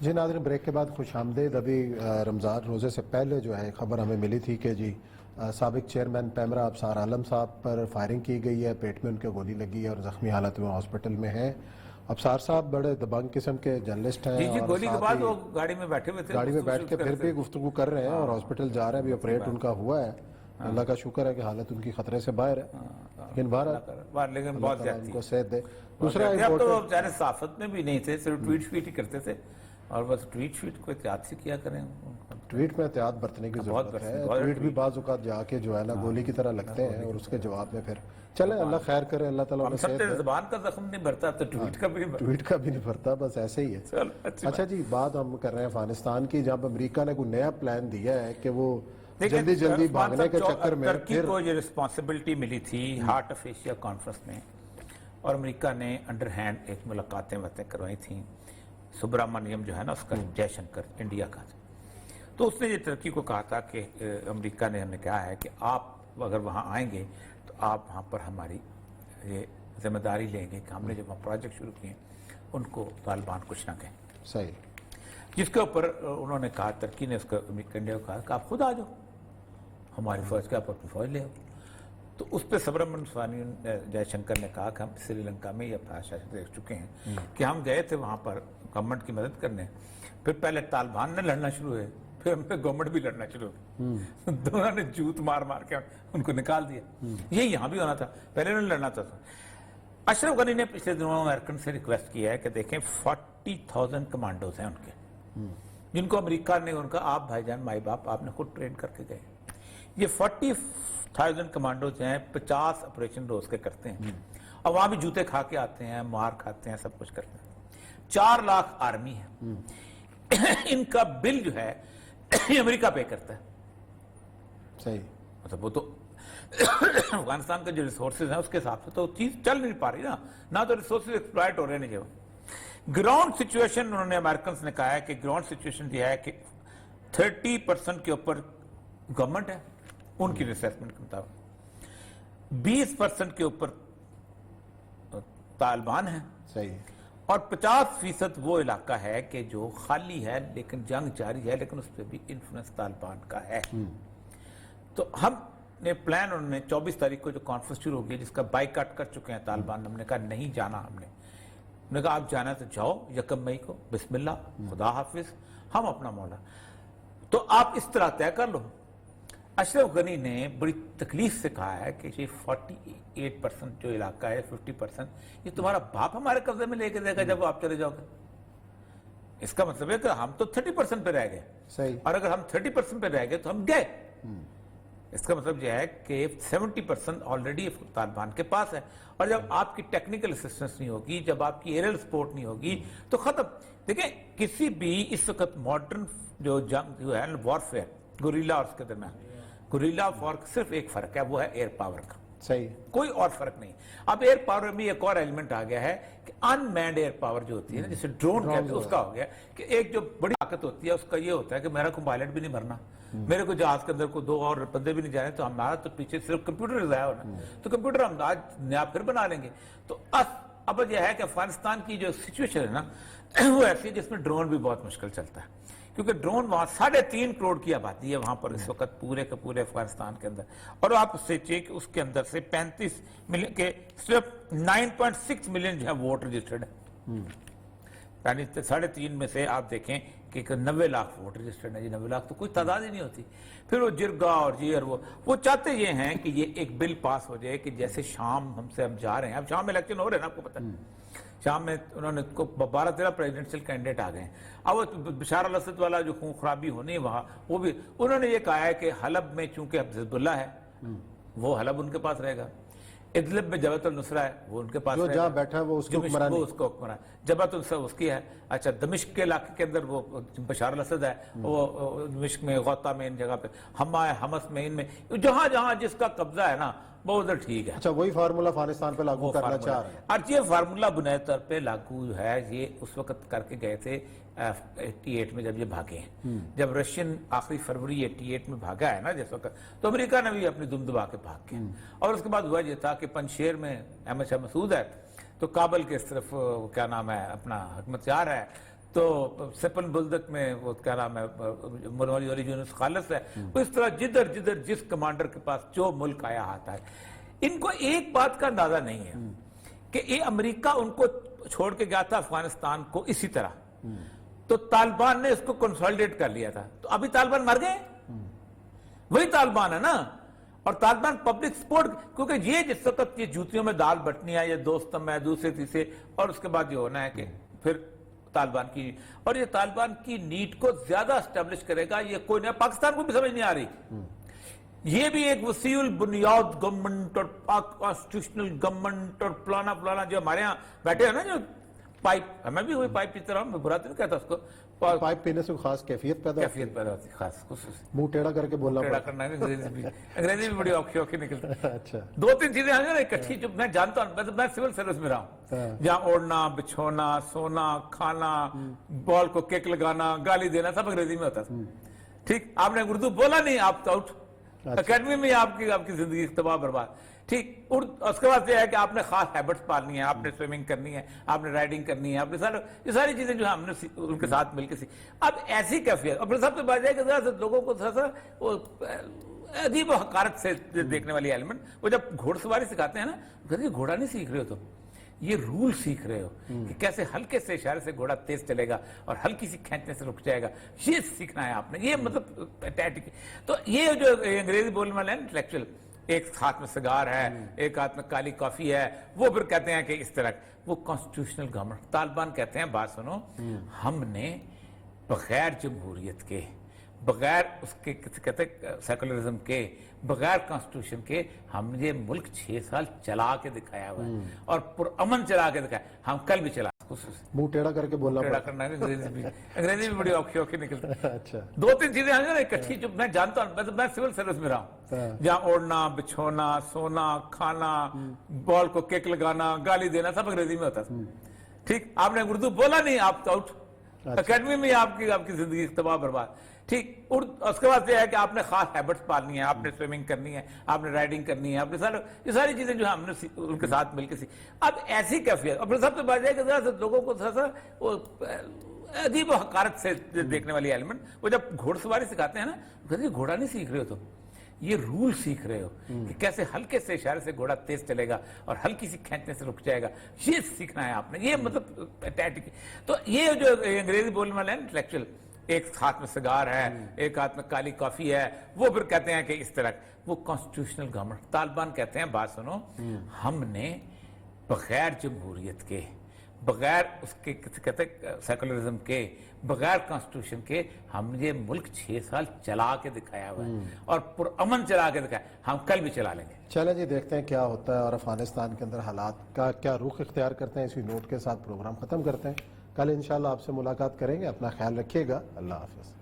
جی ناظرین، بریک کے بعد خوش آمدید۔ ابھی رمضان روزے سے پہلے جو ہے خبر ہمیں ملی تھی کہ جی سابق چیئرمین پیمرا ابصار عالم صاحب پر فائرنگ کی گئی ہے، پیٹ میں ان کے گولی لگی ہے اور زخمی حالت میں ہاسپٹل میں ہیں۔ ابصار صاحب بڑے دبنگ قسم کے جرنلسٹ ہیں جی اور گولی کے ساتھ بعد ہی وہ گاڑی میں بیٹھے ہوئے تھے، گاڑی میں بیٹھ کے پھر بھی گفتگو کر رہے ہیں اور ہاسپٹل جا رہے ہیں۔ ابھی آپریٹ ان کا ہوا ہے، اللہ کا شکر ہے کہ حالت ان کی خطرے سے باہر ہے، لیکن لیکن بہت اللہ ان زیادتی کو صحت دے۔ دوسرا اب تو بیچارے صحافت میں بھی نہیں تھے، صرف ٹویٹ شویٹ ہی کرتے تھے، اور بس ٹویٹ شویٹ کو احتیاط سے کیا کریں۔ ٹویٹ میں احتیاط برتنے کی ضرورت ہے۔ ٹویٹ بھی بعض اوقات جا کے جو ہے نا گولی کی طرح لگتے ہیں اور اس کے جواب میں پھر چلیں اللہ خیر کرے، اللہ تعالیٰ ہم سب سے زبان کا زخم نہیں بھرتا تو ٹویٹ کا بھی نہیں بھرتا، ٹویٹ کا بھی نہیں بھرتا، بس ایسے ہی ہے۔ اچھا جی، بات ہم کر رہے ہیں افغانستان کی، جہاں امریکہ نے کوئی نیا پلان دیا ہے کہ وہ جلدی جلدی بھاگنے کے چکر میں ترکی کو یہ رسپانسبلٹی ملی تھی ہارٹ آف ایشیا کانفرنس میں، اور امریکہ نے انڈر ہینڈ ایک ملاقاتیں کروائی تھیں۔ سبرامنیم جو ہے نا اس کا جے شنکر انڈیا کا، تو اس نے یہ ترکی کو کہا تھا کہ امریکہ نے ہمیں کہا ہے کہ آپ اگر وہاں آئیں گے تو آپ وہاں پر ہماری یہ ذمہ داری لیں گے کہ ہم نے جو وہاں پروجیکٹ شروع کیے ہیں ان کو طالبان کچھ نہ کہیں۔ صحیح۔ جس کے اوپر انہوں نے کہا، ترکی نے اس کو انڈیا کو کہا کہ آپ خود آ جاؤ، ہماری فوج کے آپ اپنی فوج لے آؤ۔ تو اس پہ سبرامنیم جے شنکر نے کہا کہ ہم سری لنکا میں یہ بھاشا دیکھ چکے ہیں کہ ہم گئے تھے وہاں پر گورنمنٹ کی مدد کرنے، پھر پہلے طالبان نے لڑنا شروع ہوئے، پھر ہم نے گورنمنٹ بھی لڑنا شروع ہو، دونوں نے جوت مار مار کے ان کو نکال دیا۔ یہ یہاں بھی ہونا تھا، پہلے انہوں نے لڑنا تھا۔ اشرف غنی نے پچھلے دنوں امریکن سے ریکویسٹ کیا ہے کہ دیکھیں 40,000 کمانڈوز ہیں ان کے، جن کو امریکہ نے ان کا آپ بھائی جان مائی باپ آپ نے خود ٹرین کر کے گئے۔ یہ 40,000 کمانڈوز ہیں، 50 آپریشن روز کے کرتے ہیں، اور وہاں بھی جوتے کھا کے آتے ہیں، مار کھاتے ہیں، سب کچھ کرتے ہیں۔ 4 لاکھ آرمی ہے، ان کا بل جو ہے امریکہ پے کرتا ہے۔ صحیح۔ مطلب وہ تو افغانستان کے جو ریسورسز ہیں اس کے حساب سے تو چیز چل نہیں پا رہی نا، نہ تو ریسورسز ایکسپلائٹ ہو رہے ہیں۔ جو گراؤنڈ سچویشن انہوں نے امریکنز نے کہا ہے کہ گراؤنڈ سچویشن یہ ہے کہ 30% کے اوپر گورنمنٹ ہے ان کی ریسرچمنٹ کے مطابق، 20% کے اوپر طالبان ہیں، صحیح، اور 50% وہ علاقہ ہے کہ جو خالی ہے لیکن جنگ جاری ہے، لیکن اس پہ بھی انفلوئنس طالبان کا ہے۔ تو ہم نے پلان، انہوں نے 24 تاریخ کو جو کانفرنس شروع ہو گئی جس کا بائیکاٹ کر چکے ہیں طالبان، ہم نے کہا نہیں جانا، ہم نے کہا آپ جانا تو جاؤ 1 مئی کو، بسم اللہ، خدا حافظ، ہم اپنا مولا، تو آپ اس طرح طے کر لو۔ اشرف غنی نے بڑی تکلیف سے کہا ہے کہ یہ 48% جو علاقہ ہے، 50%، یہ تمہارا باپ ہمارے قبضے میں لے کے دے گا جب آپ چلے جاؤ گے۔ اس کا مطلب ہے کہ ہم تو 30% پہ رہ گئے، صحیح، اور اگر ہم 30% پہ رہ گئے تو ہم گئے۔ اس کا مطلب یہ ہے کہ 70% آلریڈی طالبان کے پاس ہے، اور جب آپ کی ٹیکنیکل اسسٹنس نہیں ہوگی، جب آپ کی ایئرل سپورٹ نہیں ہوگی تو ختم۔ دیکھیں کسی بھی اس وقت ماڈرن جو جنگ جو ہے وارفیئر، گوریلا اور اس کے درمیان، گوریلا وار صرف ایک فرق ہے، وہ ہے ایئر پاور کا، صحیح، کوئی اور فرق نہیں۔ اب ایئر پاور میں ایک اور ایلیمنٹ آ گیا ہے کہ ان مینڈ ایئر پاور جو ہوتی ہے نا، جسے ڈرون کہتے ہیں، اس کا ہو گیا کہ ایک جو بڑی طاقت ہوتی ہے اس کا یہ ہوتا ہے کہ میرا کوئی پائلٹ بھی نہیں مرنا، میرے کو جہاز کے اندر کو 2 اور بندے بھی نہیں جانے، تو ہمارا تو پیچھے صرف کمپیوٹر ضائع ہونا، تو کمپیوٹر ہم آج نیا پھر بنا لیں گے۔ تو اب یہ ہے کہ افغانستان کی جو سچویشن ہے نا وہ ایسی ہے جس میں ڈرون بھی بہت مشکل چلتا ہے، کیونکہ ڈرون وہاں 3.5 کروڑ کی آبادی ہے وہاں پر اس وقت پورے کے پورے افغانستان کے اندر، اور آپ سوچیں کہ اس کے اندر سے 35 ملین کے صرف 9.6 ملین جو ہے ووٹ رجسٹرڈ ہے، یعنی 3.5 میں سے آپ دیکھیں کہ 90 لاکھ ووٹ رجسٹرڈ ہے۔ جی 90 لاکھ تو کوئی تعداد ہی نہیں ہوتی۔ پھر وہ جرگا اور جی اور وہ چاہتے یہ ہیں کہ یہ ایک بل پاس ہو جائے کہ جیسے شام ہم سے ہم جا رہے ہیں، اب شام میں الیکشن ہو رہے ہیں نا، آپ کو پتہ ہے شام میں انہوں نے 12-13 پریزیڈنشل کینڈیڈیٹ آ گئے ہیں۔ اب وہ بشار الاسد والا جو خون خرابی ہونی ہے وہاں، وہ بھی انہوں نے یہ کہا ہے کہ حلب میں چونکہ اب حزب اللہ ہے وہ حلب ان کے پاس رہے گا، ادلب میں جبہت النصرہ ہے وہ ان کے پاس رہے گا، جہاں بیٹھا ہے وہ اس کی حکمرانی، اس کو حکمران جبہت النصرہ اس کی ہے۔ اچھا دمشق کے علاقے کے اندر وہ بشار الاسد ہے، وہ دمشق میں، غوطہ میں، ان جگہ پہ، حما ہے، حمص میں، ان میں جہاں جہاں جس کا قبضہ ہے نا وہ ادھر ٹھیک ہے۔ اچھا وہی فارمولا افغانستان پہ لاگو کرنا چاہ رہے ہیں، اور یہ فارمولا بنیادی طور پہ لاگو جو ہے یہ اس وقت کر کے گئے تھے 88 میں جب یہ بھاگے ہیں، جب رشین آخری فروری 88 میں بھاگا ہے نا جس وقت، تو امریکہ نے بھی اپنی دم دبا کے بھاگ کے، اور اس کے بعد ہوا یہ تھا کہ پنشیر میں احمد شاہ مسعود ہے، تو کابل کے اس طرف کیا نام ہے اپنا حکمت یار ہے، تو سپن بلدک میں وہ کیا نام ہے منوری علی یونس خالص ہے، اس طرح جدھر جدھر جس کمانڈر کے پاس جو ملک آیا آتا ہے. ان کو ایک بات کا اندازہ نہیں ہے کہ یہ امریکہ ان کو چھوڑ کے گیا تھا افغانستان کو اسی طرح، تو طالبان نے اس کو کنسولیڈیٹ کر لیا تھا. تو ابھی طالبان مر گئے، وہی طالبان ہے نا. اور طالبان پبلک سپورٹ، کیونکہ یہ جس وقت یہ جوتیوں میں دال بٹنی ہے، یہ دوستم ہے دوسرے تیسرے، اور اس کے بعد یہ ہونا ہے کہ پھر طالبان کی، اور یہ طالبان کی نیڈ کو زیادہ اسٹیبلش کرے گا. یہ کوئی نہیں، پاکستان کو بھی سمجھ نہیں آ رہی. یہ بھی ایک وسیع البنیاد گورنمنٹ اور کانسٹیٹیوشنل گورنمنٹ اور فلانا جو ہمارے ہاں بیٹھے ہیں نا، جو پائپ، میں بھی وہی پائپ پیتا رہا ہوں، میں برا تو نہیں کہتا اس کو. پائپ پینے سے خاص کیفیت پیدا ہوتی ہوتی خاص خصوصی. منہ ٹیڑھا کر کے بولنا ٹیڑھا کرنا ہے، انگریزی بھی بڑی اوکھی نکلتی. اچھا، دو تین چیزیں آ نا اکٹھی جو میں جانتا ہوں. میں سول سروس میں رہا ہوں، جہاں اوڑھنا، بچھونا، سونا، کھانا، بال کو کک لگانا، گالی دینا، سب انگریزی میں ہوتا تھا. ٹھیک، آپ نے اردو بولا نہیں، آپ آؤٹ. اکیڈمی میں آپ کی زندگی تباہ برباد. ٹھیک، اس کے بعد یہ ہے کہ آپ نے خاص ہیبٹس پالنی ہے، آپ نے سوئمنگ کرنی ہے، آپ نے رائڈنگ کرنی ہے، آپ نے یہ ساری چیزیں جو ہم نے ان کے ساتھ مل کے سیکھی. اب ایسی کیفیت، اور پھر سب سے بات ہے کہ لوگوں کو وہ عجیب و حقارت سے دیکھنے والی ایلیمنٹ، وہ جب گھوڑ سواری سکھاتے ہیں نا، کہتے ہیں گھوڑا نہیں سیکھ رہے ہو تم، یہ رول سیکھ رہے ہو کہ کیسے ہلکے سے اشارے سے گھوڑا تیز چلے گا اور ہلکی سی کھینچنے سے رک جائے گا. یہ سیکھنا ہے آپ نے. یہ مطلب تو یہ جو انگریزی بولنے والے ہیں انٹلیکچوئل، ایک ہاتھ میں سگار ہے، ایک ہاتھ میں کالی کافی ہے، وہ پھر کہتے ہیں کہ اس طرح وہ کانسٹیٹیوشنل گورنمنٹ. طالبان کہتے ہیں بات سنو، ہم نے بغیر جمہوریت کے، بغیر اس کے کہتے سیکولرزم کے، بغیر کانسٹیٹیوشن کے ہم نے یہ ملک 6 سال چلا کے دکھایا ہوا ہے اور پرامن چلا کے دکھایا. ہم کل بھی چلا. منہ ٹیڑھا کر کے بولنا ٹیڑھا کرنا ہے، انگریزی بھی بڑی اوکھی نکلتی. اچھا، دو تین چیزیں آ نا اکٹھی جو میں جانتا ہوں. میں سول سروس میں رہا ہوں، جہاں اوڑھنا، بچھونا، سونا، کھانا، بال کو کک لگانا، گالی دینا، سب انگریزی میں ہوتا تھا. ٹھیک، آپ نے اردو بولا نہیں، آپ آؤٹ. اکیڈمی میں آپ کی زندگی تباہ برباد. ٹھیک، اس کے بعد یہ ہے کہ آپ نے خاص ہیبٹس پالنی ہے، آپ نے سوئمنگ کرنی ہے، آپ نے رائڈنگ کرنی ہے، آپ نے یہ ساری چیزیں جو ہم نے ان کے ساتھ مل کے سیکھی. اب ایسی کیفیت، اور پھر سب سے بات ہے کہ لوگوں کو وہ عجیب و حقارت سے دیکھنے والی ایلیمنٹ، وہ جب گھوڑ سواری سکھاتے ہیں نا، کہتے ہیں گھوڑا نہیں سیکھ رہے ہو تم، یہ رول سیکھ رہے ہو کہ کیسے ہلکے سے اشارے سے گھوڑا تیز چلے گا اور ہلکی سی کھینچنے سے رک جائے گا. یہ سیکھنا ہے آپ نے. یہ مطلب تو یہ جو انگریزی بولنے والے ہیں انٹلیکچوئل، ایک ہاتھ میں سگار ہے، ایک ہاتھ میں کالی کافی ہے، وہ پھر کہتے ہیں کہ اس طرح وہ کانسٹیٹیوشنل گورنمنٹ. طالبان کہتے ہیں بات سنو، ہم نے بغیر جمہوریت کے، بغیر اس کے کہتے سیکولرزم کے، بغیر کانسٹیٹیوشن کے ہم نے یہ ملک 6 سال چلا کے دکھایا ہوا ہے اور پرامن چلا کے دکھایا. ہم کل بھی چلا لیں گے. چلیں جی، دیکھتے ہیں کیا ہوتا ہے اور افغانستان کے اندر حالات کا کیا رخ اختیار کرتے ہیں. اسی نوٹ کے ساتھ پروگرام ختم کرتے ہیں. کل انشاءاللہ آپ سے ملاقات کریں گے. اپنا خیال رکھیے گا. اللہ حافظ.